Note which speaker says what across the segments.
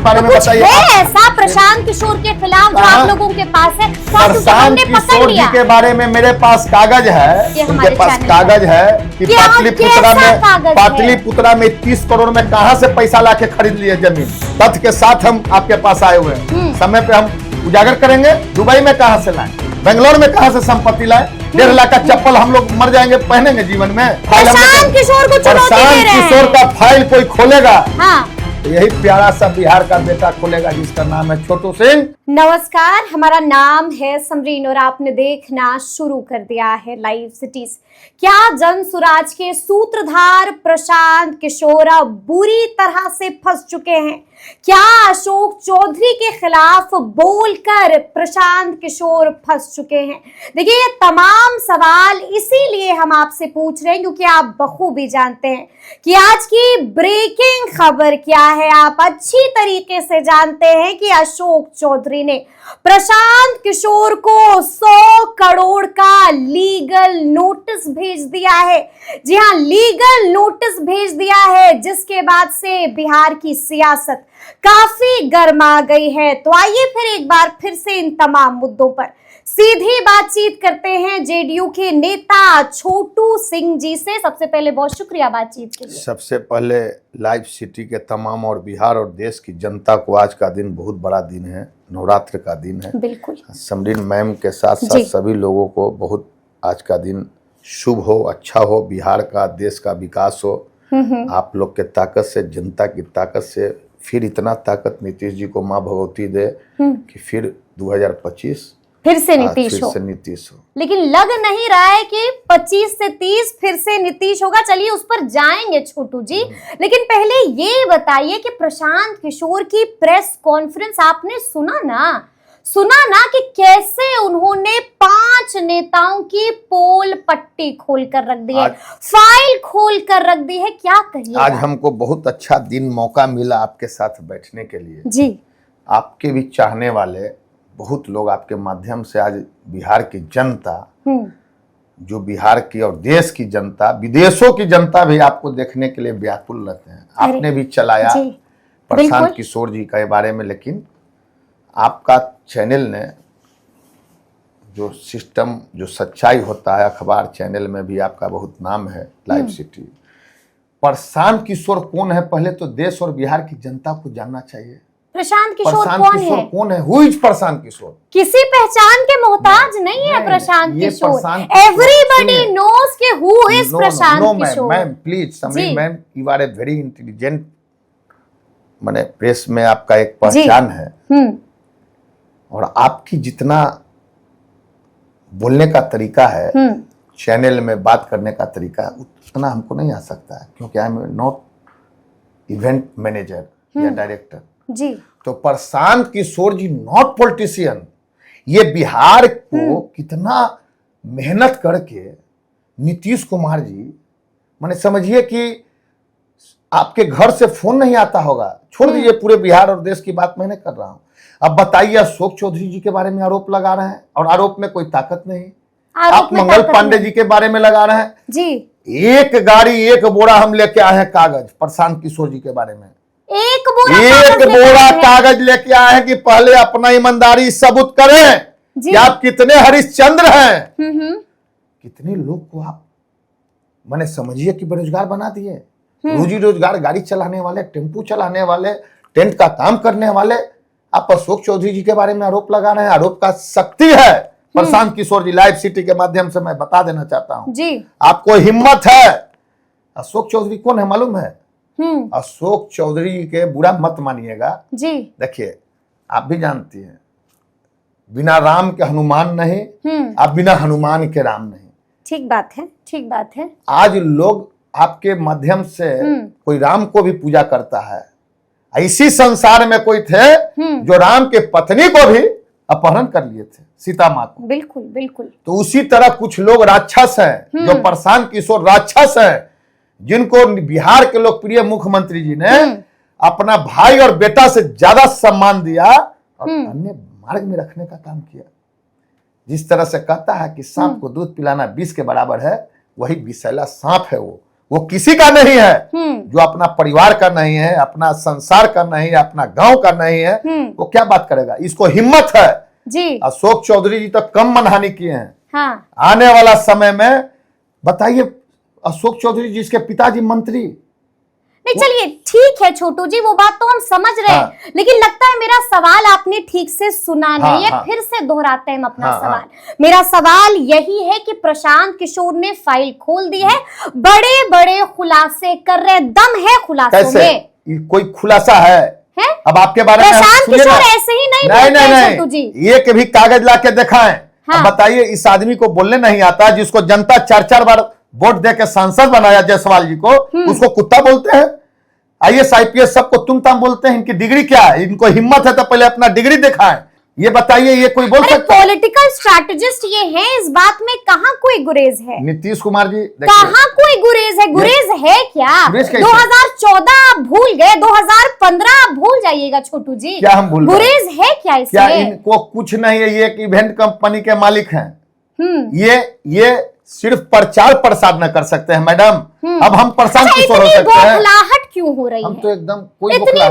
Speaker 1: बारे में बताइए।
Speaker 2: ऐसा प्रशांत किशोर के खिलाफ जो आप लोगों के पास है,
Speaker 1: प्रशांत किशोर जी के बारे में मेरे पास कागज है, उनके पास कागज है कि पाटलिपुत्रा में 30 करोड़ में कहां से पैसा लाके खरीद लिए जमीन। तथ्य के साथ हम आपके पास आए हुए हैं, समय पे हम उजागर करेंगे। दुबई में कहां से लाए, बेंगलोर में कहां से संपत्ति लाए, 1.5 लाख का चप्पल हम लोग मर जाएंगे पहनेंगे जीवन में।
Speaker 2: प्रशांत किशोर को
Speaker 1: प्रशांत किशोर का फाइल कोई खोलेगा तो यही प्यारा सा बिहार का बेटा खोलेगा जिसका नाम है छोटू सिंह।
Speaker 2: नमस्कार, हमारा नाम है समरीन और आपने देखना शुरू कर दिया है लाइव सिटीज। क्या जन सुराज के सूत्रधार प्रशांत किशोर बुरी तरह से फंस चुके हैं? क्या अशोक चौधरी के खिलाफ बोलकर प्रशांत किशोर फंस चुके हैं? देखिए, ये तमाम सवाल इसीलिए हम आपसे पूछ रहे हैं क्योंकि आप बखूबी जानते हैं कि आज की ब्रेकिंग खबर क्या है। आप अच्छी तरीके से जानते हैं कि अशोक चौधरी ने प्रशांत किशोर को 100 करोड़ का लीगल नोटिस भेज दिया है। जी हां, लीगल नोटिस भेज दिया है, जिसके बाद से बिहार की सियासत काफी गर्मा गई है। तो आइए फिर एक बार फिर से इन तमाम मुद्दों पर सीधी बातचीत करते हैं जेडीयू के नेता छोटू सिंह जी से। सबसे पहले बहुत शुक्रिया बातचीत के लिए।
Speaker 1: सबसे पहले लाइव सिटी के तमाम और बिहार और देश की जनता को आज का दिन बहुत बड़ा दिन है, नवरात्र का दिन है।
Speaker 2: बिल्कुल।
Speaker 1: समरीन मैम के साथ साथ सभी लोगों को बहुत आज का दिन शुभ हो, अच्छा हो, बिहार का देश का विकास हो। आप लोग के ताकत से, जनता की ताकत से फिर इतना ताकत नीतीश जी को माँ भगवती दे कि फिर 2025
Speaker 2: फिर से नीतीश हो। लेकिन लग नहीं रहा है कि 25 से 30 फिर से नीतीश होगा। चलिए उस पर जाएंगे छोटू जी, लेकिन पहले ये बताइए कि प्रशांत किशोर की प्रेस कॉन्फ्रेंस आपने सुना ना कि कैसे उन्होंने 5 नेताओं की पोल पट्टी खोल कर रख दी है, फाइल खोल कर रख दी है। क्या कहिए?
Speaker 1: आज हमको बहुत अच्छा दिन मौका मिला आपके साथ बैठने के लिए।
Speaker 2: जी,
Speaker 1: आपके भी चाहने वाले बहुत लोग आपके माध्यम से आज बिहार की जनता, जो बिहार की और देश की जनता, विदेशों की जनता भी आपको देखने के लिए व्याकुल रहते हैं। आपने भी चलाया प्रशांत किशोर जी के बारे में, लेकिन आपका चैनल ने जो सिस्टम, जो सच्चाई होता है, अखबार चैनल में भी आपका बहुत नाम है, लाइव सिटी। प्रशांत किशोर कौन है पहले तो देश और बिहार की जनता को जानना चाहिए।
Speaker 2: प्रशांत किशोर
Speaker 1: कौन है? Who is Prashant Kishor?
Speaker 2: किसी पहचान के मोहताज नहीं है प्रशांत किशोर। एवरीबॉडी नोस के who is Prashant Kishor.
Speaker 1: Ma'am please, Samreen ma'am, you are a very intelligent, माने प्रेस में आपका एक पहचान है और आपकी जितना बोलने का तरीका है, चैनल में बात करने का तरीका है, उतना हमको नहीं आ सकता है क्योंकि I am not event manager या डायरेक्टर
Speaker 2: जी।
Speaker 1: तो प्रशांत किशोर जी नॉट पॉलिटिशियन। ये बिहार को कितना मेहनत करके नीतीश कुमार जी, माने समझिए कि आपके घर से फोन नहीं आता होगा, छोड़ दीजिए पूरे बिहार और देश की बात मैं नहीं कर रहा हूं। अब बताइए, अशोक चौधरी जी के बारे में आरोप लगा रहे हैं और आरोप में कोई ताकत नहीं। आप मंगल पांडे जी के बारे में लगा रहे हैं
Speaker 2: जी।
Speaker 1: एक गाड़ी एक बोरा हम लेके आए हैं कागज प्रशांत किशोर जी के बारे में।
Speaker 2: एक
Speaker 1: बोरा कागज लेके आए हैं कि पहले अपना ईमानदारी सबूत करें कि आप कितने हरिश्चंद्र हैं। कितने लोग को आप माने समझिए कि बेरोजगार बना दिए, रोजी रोजगार, गाड़ी चलाने वाले, टेम्पू चलाने वाले, टेंट का काम करने वाले। आप अशोक चौधरी जी के बारे में आरोप लगा रहे हैं। आरोप का शक्ति है प्रशांत किशोर जी। लाइव सिटी के माध्यम से मैं बता देना चाहता हूं जी, आपको हिम्मत है। अशोक चौधरी कौन है मालूम है? अशोक चौधरी के बुरा मत मानिएगा जी। देखिए, आप भी जानती हैं, बिना राम के हनुमान नहीं, आप बिना हनुमान के राम नहीं।
Speaker 2: ठीक बात है, ठीक बात है।
Speaker 1: आज लोग आपके माध्यम से कोई राम को भी पूजा करता है। इसी संसार में कोई थे जो राम के पत्नी को भी अपहरण कर लिए थे, सीता माँ को।
Speaker 2: बिल्कुल बिल्कुल।
Speaker 1: तो उसी तरह कुछ लोग राक्षस हैं, जो प्रशांत किशोर राक्षस हैं, जिनको बिहार के लोकप्रिय मुख्यमंत्री जी ने अपना भाई और बेटा से ज्यादा सम्मान दिया और अन्य मार्ग में रखने का काम किया। जिस तरह से कहता है कि सांप को दूध पिलाना विष के बराबर है, वही विषैला सांप है वो। वो किसी का नहीं है। जो अपना परिवार का नहीं है, अपना संसार का नहीं है, अपना गांव का नहीं है, वो क्या बात करेगा। इसको हिम्मत है
Speaker 2: जी।
Speaker 1: अशोक चौधरी जी तो कम मनहानि किए हैं।
Speaker 2: हाँ।
Speaker 1: आने वाला समय में बताइए, अशोक चौधरी जिसके पिताजी मंत्री।
Speaker 2: नहीं चलिए ठीक है छोटू जी, वो बात तो हम समझ रहे हैं, लेकिन लगता है मेरा सवाल आपने ठीक से सुना नहीं है। फिर से दोहराते हैं हम अपना सवाल। मेरा सवाल यही है कि प्रशांत किशोर ने फाइल खोल दी है, बड़े बड़े खुलासे कर रहे, दम है खुलासों में।
Speaker 1: कोई खुलासा है? अब आपके बारे में
Speaker 2: प्रशांत किशोर ऐसे ही नहीं छोटू जी,
Speaker 1: ये कभी कागज ला के दिखाएं। बताइए, इस आदमी को बोलने नहीं आता जिसको जनता 4-4 बार वोट दे के सांसद बनाया जायसवाल जी को, उसको कुत्ता बोलते हैं। IAS IPS सबको तुम ताम बोलते हैं। इनकी डिग्री क्या है? इनको हिम्मत है तो पहले अपना डिग्री दिखाएं। ये बताइए, ये कोई बोल सकता है?
Speaker 2: पॉलिटिकल स्ट्रैटेजिस्ट ये हैं, इस बात में कहां कोई गुरेज है?
Speaker 1: नीतीश कुमार जी
Speaker 2: कहां कोई गुरेज है? गुरेज है क्या? 2014 आप भूल गए, 2015 आप भूल जाइएगा छोटू जी।
Speaker 1: क्या हम भूल? गुरेज
Speaker 2: है क्या इसमें?
Speaker 1: क्या इनको कुछ नहीं है? ये एक इवेंट कंपनी के मालिक हैं। ये सिर्फ प्रचार प्रसार न कर सकते हैं मैडम। अब हम प्रशांत किशोर हो सकते हैं?
Speaker 2: बौखलाहट क्यों हो रही है?
Speaker 1: हम तो एकदम कोई
Speaker 2: इतनी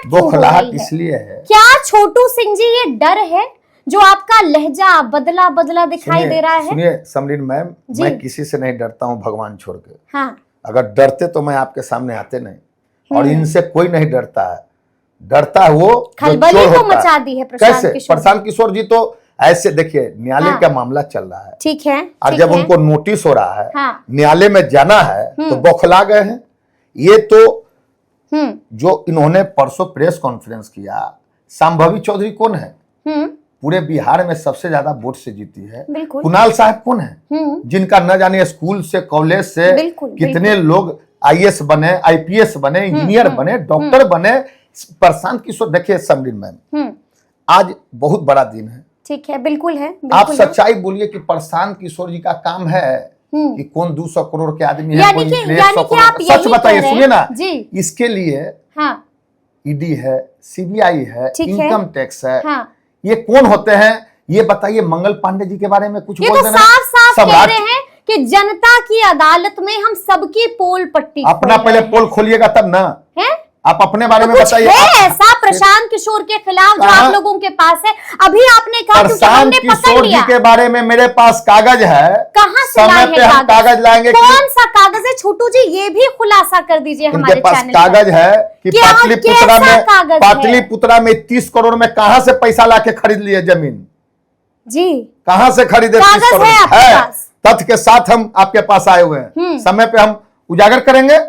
Speaker 2: बौखलाहट
Speaker 1: इसलिए है।
Speaker 2: क्या छोटू सिंह जी ये डर है जो आपका लहजा बदला बदला दिखाई दे रहा है?
Speaker 1: सुनिए समरीन मैम, मैं किसी से नहीं डरता हूँ भगवान छोड़ के।
Speaker 2: हाँ।
Speaker 1: अगर डरते तो मैं आपके सामने आते नहीं। और इनसे कोई नहीं डरता है। डरता है वो
Speaker 2: खलबली को मचा दी है
Speaker 1: कैसे? प्रशांत किशोर जी तो ऐसे, देखिए न्यायालय का मामला चल रहा है,
Speaker 2: ठीक है,
Speaker 1: और जब उनको नोटिस हो रहा है न्यायालय में जाना है तो बौखला गए हैं। ये तो जो इन्होंने परसों प्रेस कॉन्फ्रेंस किया, संभवी चौधरी कौन है? पूरे बिहार में सबसे ज्यादा वोट से जीती है। कुणाल साहब कौन है? जिनका न जाने स्कूल से कॉलेज से कितने लोग IAS बने, IPS बने, इंजीनियर बने, डॉक्टर बने। प्रशांत किशोर, देखिए समरीन मैम, आज बहुत बड़ा दिन है।
Speaker 2: ठीक है, बिल्कुल है, बिल्कुल
Speaker 1: आप सच्चाई बोलिए कि प्रशांत किशोर जी का काम है कि कौन 200 करोड़ के आदमी है, कोई 150 करोड़। सच बताइए, सुनिए ना, इसके लिए ED है, CBI है, इनकम टैक्स है। ये कौन होते हैं ये बताइए। मंगल पांडे जी के बारे में कुछ बोल देना।
Speaker 2: साफ कह रहे हैं कि जनता की अदालत में हम सबकी पोल पट्टी,
Speaker 1: अपना पहले पोल खोलिएगा तब ना है? आप अपने बारे में बताइए।
Speaker 2: ऐसा प्रशांत किशोर के खिलाफ जो आप लोगों के पास है? अभी आपने कहा
Speaker 1: प्रशांत किशोर जी के बारे में मेरे पास कागज है।
Speaker 2: कहां से लाए हैं
Speaker 1: कागज लाएंगे?
Speaker 2: कौन सा कागज है छोटू जी? ये भी खुलासा कर दीजिए हमारे
Speaker 1: चैनल। कागज है कि पाटलिपुत्रा में 30 करोड़ में कहां से पैसा लाके खरीद लिए जमीन?
Speaker 2: जी,
Speaker 1: कहां से खरीदे? 30 करोड़ है। तथ्य के साथ हम आपके पास आए हुए हैं। समय पे हम उजागर करेंगे,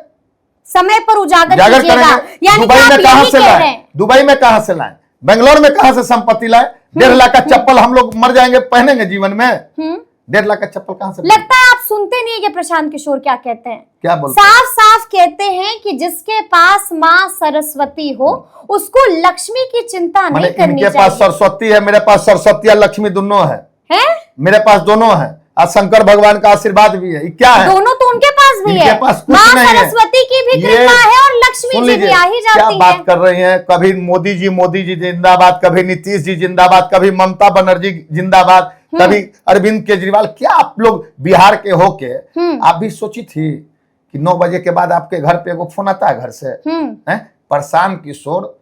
Speaker 2: समय पर उजागर कीजिएगा।
Speaker 1: यानी दुबई में कहां से लाए? दुबई में कहां से लाए? बेंगलोर में कहां से संपत्ति लाए? 1.5 लाख का चप्पल हम लोग मर जाएंगे पहनेंगे जीवन में? 1.5 लाख का चप्पल कहां से?
Speaker 2: लगता है आप सुनते नहीं है कि प्रशांत किशोर क्या कहते हैं।
Speaker 1: क्या बोलते?
Speaker 2: साफ साफ कहते हैं कि जिसके पास माँ सरस्वती हो उसको लक्ष्मी की चिंता नहीं करनी चाहिए।
Speaker 1: इनके पास सरस्वती है, मेरे पास सरस्वती और लक्ष्मी दोनों है। मेरे पास दोनों है, और शंकर भगवान का आशीर्वाद भी है। क्या है?
Speaker 2: दोनों तो उनके पास भी है। माँ सरस्वती की भी कृपा है और लक्ष्मी जी भी आ ही जाती है।
Speaker 1: क्या बात कर रही हैं? कभी मोदी जी जिंदाबाद, कभी नीतीश जी जिंदाबाद, कभी ममता बनर्जी जिंदाबाद, कभी अरविंद केजरीवाल। क्या आप लोग बिहार के होके आप भी सोची थी कि 9 बजे के बाद आपके घर पे एगो फोन आता है घर से? प्रशांत किशोर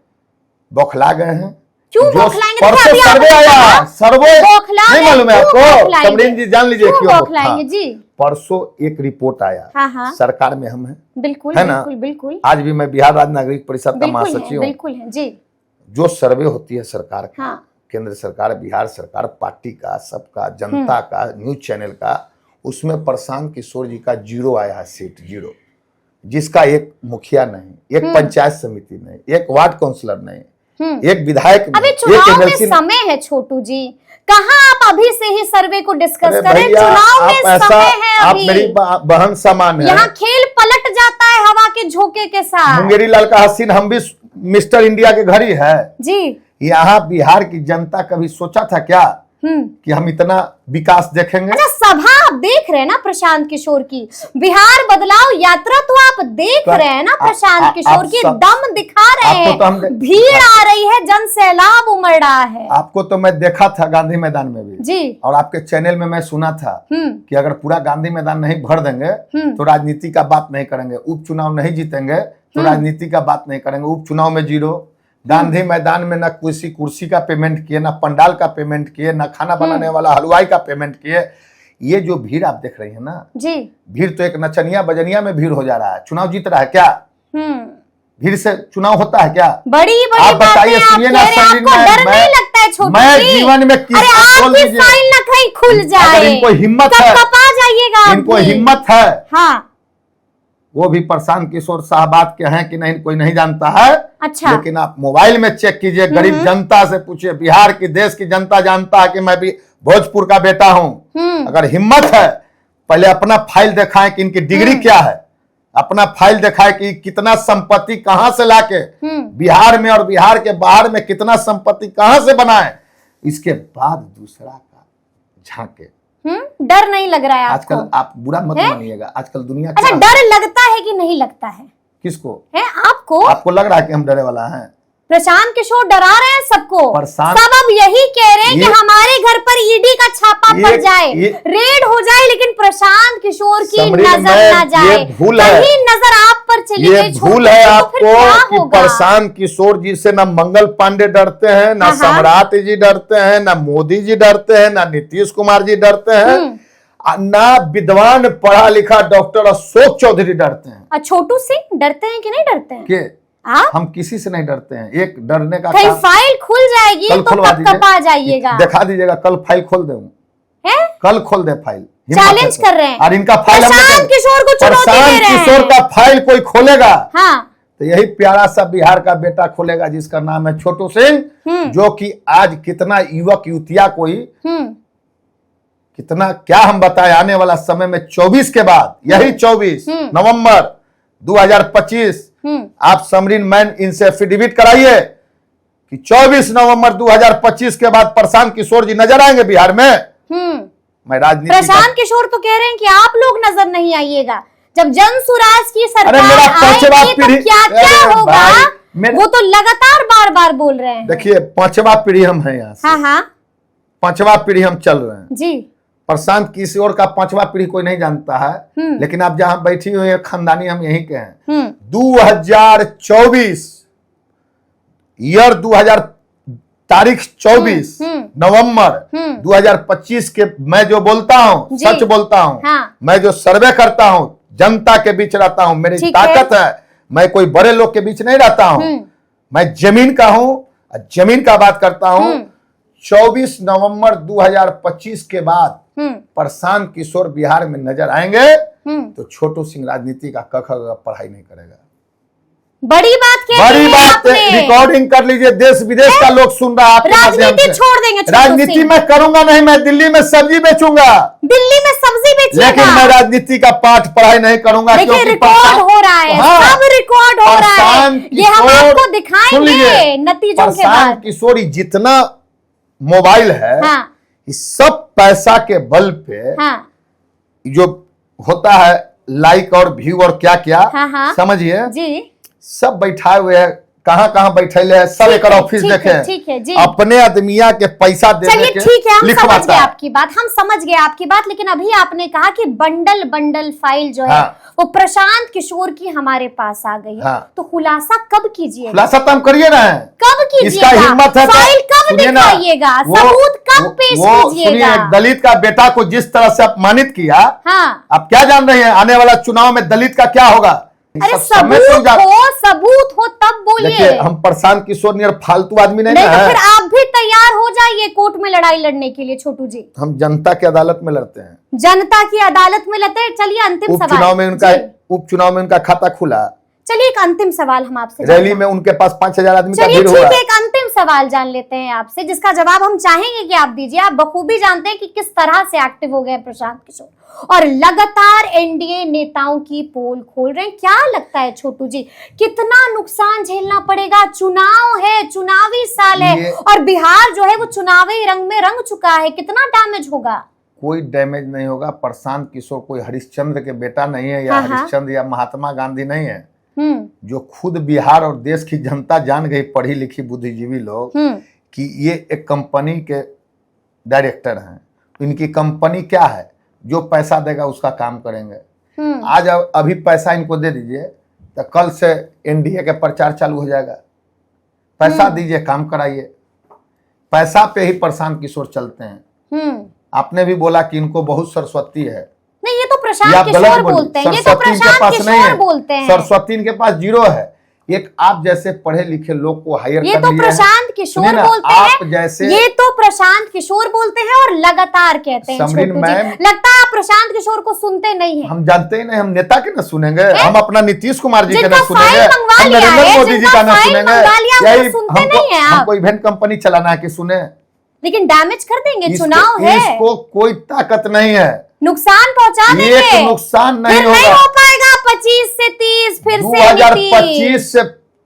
Speaker 1: बौखला गए हैं।
Speaker 2: क्यों बौखलाएंगे?
Speaker 1: परसों सर्वे आया, सर्वे नहीं मालूम है आपको? समरीन जी जान लीजिए क्यों
Speaker 2: बौखलाएंगे जी।
Speaker 1: परसों एक रिपोर्ट आया, सरकार में हम हैं,
Speaker 2: बिल्कुल
Speaker 1: है ना?
Speaker 2: बिल्कुल।
Speaker 1: आज भी मैं बिहार राज्य नागरिक परिषद का महासचिव हूँ।
Speaker 2: बिल्कुल है जी।
Speaker 1: जो सर्वे होती है सरकार का, केंद्र सरकार, बिहार सरकार, पार्टी का, सबका, जनता का, न्यूज चैनल का, उसमें प्रशांत किशोर जी का 0 आया है, सीट 0, जिसका एक मुखिया नहीं, एक पंचायत समिति नहीं, एक वार्ड काउंसिलर नहीं, एक विधायक
Speaker 2: नहीं। अभी चुनाव में समय है छोटू जी, कहाँ आप अभी से ही सर्वे को डिस्कस करें? चुनाव में समय है।
Speaker 1: आप मेरी बहन समान है।
Speaker 2: यहाँ खेल पलट जाता है हवा के झोंके के साथ।
Speaker 1: मुंगेरी लाल का हसीन, हम भी मिस्टर इंडिया के घर ही है
Speaker 2: जी।
Speaker 1: यहाँ बिहार की जनता कभी सोचा था क्या कि हम इतना विकास देखेंगे।
Speaker 2: अच्छा, सभा आप देख रहे हैं ना प्रशांत किशोर की, बिहार बदलाव यात्रा तो आप देख रहे हैं ना प्रशांत किशोर की, दम दिखा रहे हैं, भीड़ आ रही है, जन सैलाब उमड़ रहा है।
Speaker 1: आपको तो मैं देखा था गांधी मैदान में भी
Speaker 2: जी,
Speaker 1: और आपके चैनल में मैं सुना था कि अगर पूरा गांधी मैदान नहीं भर देंगे तो राजनीति का बात नहीं करेंगे, उपचुनाव नहीं जीतेंगे तो राजनीति का बात नहीं करेंगे। उपचुनाव में 0, गांधी मैदान में ना किसी कुर्सी का पेमेंट किए, ना पंडाल का पेमेंट किए, ना खाना बनाने वाला हलवाई का पेमेंट किए। ये जो भीड़ आप देख रही है ना
Speaker 2: जी,
Speaker 1: भीड़ तो एक नचनिया बजनिया में भीड़ हो जा रहा है। चुनाव जीत रहा है क्या? भीड़ से चुनाव होता है क्या?
Speaker 2: बड़ी
Speaker 1: आप बताइए, सुनिए ना मैं जीवन में किस
Speaker 2: फाइल ना कहीं खुल जाए,
Speaker 1: अगर इनको हिम्मत है,
Speaker 2: जाइएगा,
Speaker 1: इनको हिम्मत है,
Speaker 2: हाँ,
Speaker 1: वो भी प्रशांत किशोर साहबाद के हैं कि नहीं कोई नहीं जानता है।
Speaker 2: अच्छा,
Speaker 1: लेकिन आप मोबाइल में चेक कीजिए, गरीब जनता से पूछिए, बिहार की देश की जनता जानता है कि मैं भी भोजपुर का बेटा हूं। अगर हिम्मत है पहले अपना फाइल दिखाएं कि इनकी डिग्री क्या है, अपना फाइल दिखाए कि कितना संपत्ति कहां से लाके बिहार में और बिहार के बाहर में कितना संपत्ति कहां से बनाए, इसके बाद दूसरा का झांके।
Speaker 2: डर नहीं लग रहा है आपको?
Speaker 1: आजकल आप बुरा मत मानिएगा, आजकल दुनिया
Speaker 2: अच्छा, डर लगता है कि नहीं लगता है?
Speaker 1: किसको
Speaker 2: है आपको?
Speaker 1: आपको लग रहा है कि हम डरे वाला हैं?
Speaker 2: प्रशांत किशोर डरा रहे हैं सबको, सब अब यही कह रहे हैं कि हमारे घर पर ईडी का छापा पड़ जाए, रेड हो जाए, लेकिन प्रशांत किशोर की नजर ना जाए। कहीं नजर आप पर चली गई,
Speaker 1: भूल है आपको कि प्रशांत किशोर जी से ना मंगल पांडे डरते हैं, ना सम्राट जी डरते हैं, ना मोदी जी डरते हैं, ना नीतीश कुमार जी डरते हैं, ना विद्वान पढ़ा लिखा डॉक्टर अशोक चौधरी डरते हैं।
Speaker 2: छोटू सिंह डरते हैं कि नहीं डरते हैं?
Speaker 1: हम किसी से नहीं डरते हैं। एक डरने का
Speaker 2: कहीं फाइल खुल जाएगी तो कपकपा जाइएगा।
Speaker 1: दिखा दीजिएगा, कल फाइल खोल दे, कल खोल दे फाइल।
Speaker 2: चैलेंज कर रहे हैं
Speaker 1: और इनका फाइल
Speaker 2: प्रशांत किशोर को चुनौती दे रहे हैं।
Speaker 1: किशोर का फाइल कोई खोलेगा
Speaker 2: हाँ,
Speaker 1: तो यही प्यारा सा बिहार का बेटा खोलेगा जिसका नाम है छोटू सिंह, जो कि आज कितना युवक युवतिया कोई कितना क्या हम बताए, आने वाला समय में 24 के बाद, यही 24 नवंबर 2025 आप समरीन मैन इनसे एफिडेविट कराइए कि 24 नवंबर 2025 के बाद प्रशांत किशोर जी नजर आएंगे बिहार में। मैं राजनीति
Speaker 2: प्रशांत किशोर तो कह रहे हैं कि आप लोग नजर नहीं आइएगा, जब जन सुराज की सरकार आएगी तो क्या क्या होगा, वो तो लगातार बार बार बोल रहे हैं।
Speaker 1: देखिए 5वां पीढ़ी हम हैं यहाँ से,
Speaker 2: हाँ,
Speaker 1: 5वां पीढ़ी हम चल रहे हैं
Speaker 2: जी।
Speaker 1: प्रशांत किशोर का 5वां पीढ़ी कोई नहीं जानता है, लेकिन आप जहां बैठी हुई है खानदानी हम यहीं के हैं। 2024 ईयर 2000 तारीख 24 नवंबर 2025 के मैं जो बोलता हूं सच बोलता हूं। हाँ। मैं जो सर्वे करता हूं जनता के बीच रहता हूं, मेरी ताकत है, मैं कोई बड़े लोग के बीच नहीं रहता हूं, मैं जमीन का हूं, जमीन का बात करता हूं। 24 नवंबर 2025 के बाद प्रशांत किशोर बिहार में नजर आएंगे तो छोटू सिंह राजनीति का क ख ग पढ़ाई नहीं करेगा।
Speaker 2: बड़ी बात क्या
Speaker 1: बड़ी बात रिकॉर्डिंग कर लीजिए, देश विदेश का लोग सुन रहा है।
Speaker 2: राजनीति छोड़ देंगे?
Speaker 1: राजनीति मैं करूंगा नहीं, मैं दिल्ली में सब्जी बेचूंगा,
Speaker 2: दिल्ली में सब्जी बेचूंगा,
Speaker 1: लेकिन मैं राजनीति का पाठ पढ़ाई नहीं करूंगा।
Speaker 2: क्योंकि रिकॉर्ड हो रहा है, सब रिकॉर्ड हो रहा है, ये हम आपको दिखाएंगे नतीजों के बाद।
Speaker 1: प्रशांत किशोर जितना मोबाइल है, इस सब पैसा के बल पे जो होता है लाइक और व्यू और क्या क्या समझिए जी, सब बैठाए हुए हैं, कहाँ कहाँ बैठे हैं, सब एक ऑफिस देखे, अपने आदमिया के पैसा देने के।
Speaker 2: ठीक है, हम समझ गए आपकी बात, हम समझ गए आपकी बात, लेकिन अभी आपने कहा कि बंडल बंडल फाइल जो है वो प्रशांत किशोर की हमारे पास आ गई है, तो खुलासा कब कीजिएगा?
Speaker 1: खुलासा तो हम करिए ना,
Speaker 2: कब कीजिएगा?
Speaker 1: इसका हिम्मत है
Speaker 2: फाइल कब दिखाइएगा? सबूत कब पेश कीजिएगा?
Speaker 1: दलित का बेटा को जिस तरह से अपमानित किया, आप क्या जान रहे हैं आने वाला चुनाव में दलित का क्या होगा?
Speaker 2: अरे सबूत हो तब बोलिए।
Speaker 1: हम प्रशांत किशोर नियर फालतू आदमी नहीं
Speaker 2: तो फिर आप भी तैयार हो जाइए कोर्ट में लड़ाई लड़ने के लिए छोटू जी।
Speaker 1: हम जनता की अदालत में लड़ते हैं,
Speaker 2: जनता की अदालत में लड़ते हैं। चलिए अंतिम सवाल,
Speaker 1: उपचुनाव में उनका खाता खुला।
Speaker 2: चलिए एक अंतिम सवाल हम आपसे,
Speaker 1: रैली में उनके पास 5000 आदमी का भीड़ हुआ।
Speaker 2: एक अंतिम सवाल जान लेते हैं आपसे, जिसका जवाब हम चाहेंगे कि आप दीजिए। आप बखूबी जानते हैं कि किस तरह से एक्टिव हो गए प्रशांत किशोर और लगातार एनडीए नेताओं की पोल खोल रहे हैं। क्या लगता है छोटू जी, कितना नुकसान झेलना पड़ेगा? चुनाव है, चुनावी साल है और बिहार जो है वो चुनावी रंग में रंग चुका है, कितना डैमेज होगा?
Speaker 1: कोई डैमेज नहीं होगा। प्रशांत किशोर कोई हरिश्चंद्र के बेटा नहीं है, या हरिश्चंद्र या महात्मा गांधी नहीं है। जो खुद बिहार और देश की जनता जान गई, पढ़ी लिखी बुद्धिजीवी लोग, कि ये एक कंपनी के डायरेक्टर हैं। इनकी कंपनी क्या है? जो पैसा देगा उसका काम करेंगे। आज अभी पैसा इनको दे दीजिए तो कल से एनडीए के प्रचार चालू हो जाएगा। पैसा दीजिए, काम कराइए। पैसा पे ही प्रशांत किशोर चलते हैं। आपने भी बोला कि इनको बहुत सरस्वती है।
Speaker 2: नहीं, ये तो प्रशांत किशोर बोलते हैं, ये तो प्रशांत किशोर बोलते हैं।
Speaker 1: सरस्वती इनके पास जीरो है। एक आप जैसे पढ़े लिखे लोग को हायर कर लिया है।
Speaker 2: ये तो प्रशांत किशोर बोलते हैं,
Speaker 1: जैसे
Speaker 2: ये तो प्रशांत किशोर बोलते हैं और लगातार कहते हैं। छोटू जी, लगता है आप प्रशांत किशोर को सुनते नहीं है।
Speaker 1: हम जानते ही नहीं, हम नेता के न सुनेंगे, हम अपना नीतीश कुमार जी के न सुनेंगे,
Speaker 2: हम
Speaker 1: नरेंद्र मोदी जी का न सुनेंगे।
Speaker 2: सुनते नहीं है आप।
Speaker 1: हमको इवेंट कंपनी चलाना है कि सुने?
Speaker 2: लेकिन डैमेज कर देंगे, चुनाव है,
Speaker 1: इसको कोई ताकत नहीं है।
Speaker 2: नुकसान पहुंचा देंगे।
Speaker 1: एक नुकसान नहीं
Speaker 2: फिर
Speaker 1: होगा।
Speaker 2: नहीं हो पाएगा 25 से 30, फिर से
Speaker 1: 2025 से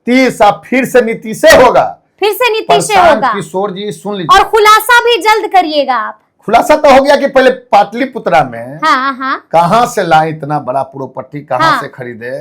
Speaker 1: 30 अब फिर से नीतीश से होगा,
Speaker 2: फिर से नीतीश से होगा।
Speaker 1: किशोर जी सुन लीजिए,
Speaker 2: और खुलासा भी जल्द करिएगा आप।
Speaker 1: खुलासा तो हो गया कि पहले पाटलिपुत्रा में
Speaker 2: हाँ।
Speaker 1: कहां से लाए इतना बड़ा प्रॉपर्टी, कहां से खरीदे,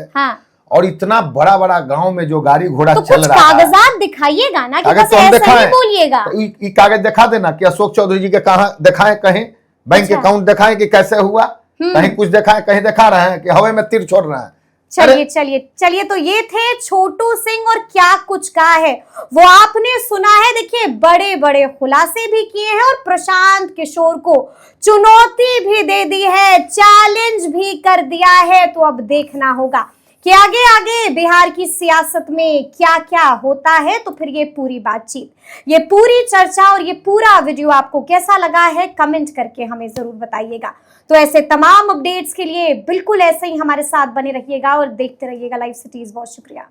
Speaker 1: और इतना बड़ा बड़ा गांव में जो गाड़ी घोड़ा
Speaker 2: तो
Speaker 1: चल रहा है।
Speaker 2: कागजात दिखाइएगा ना, कि बस
Speaker 1: तो हम
Speaker 2: ऐसे ही बोलिएगा।
Speaker 1: ये कागज दिखा देना कि अशोक चौधरी जी के कहा दिखाए, कहीं बैंक अकाउंट दिखाए कि कैसे हुआ, कहीं कुछ दिखाए, कहीं दिखा रहे हैं कि हवा में तीर छोड़ रहे हैं।
Speaker 2: चलिए तो ये थे छोटू सिंह और क्या कुछ कहा है वो आपने सुना है। देखिए, बड़े बड़े खुलासे भी किए हैं और प्रशांत किशोर को चुनौती भी दे दी है, चैलेंज भी कर दिया है। तो अब देखना होगा कि आगे आगे बिहार की सियासत में क्या क्या होता है। तो फिर ये पूरी बातचीत, ये पूरी चर्चा और ये पूरा वीडियो आपको कैसा लगा है, कमेंट करके हमें जरूर बताइएगा। तो ऐसे तमाम अपडेट्स के लिए बिल्कुल ऐसे ही हमारे साथ बने रहिएगा और देखते रहिएगा लाइव सिटीज। बहुत शुक्रिया।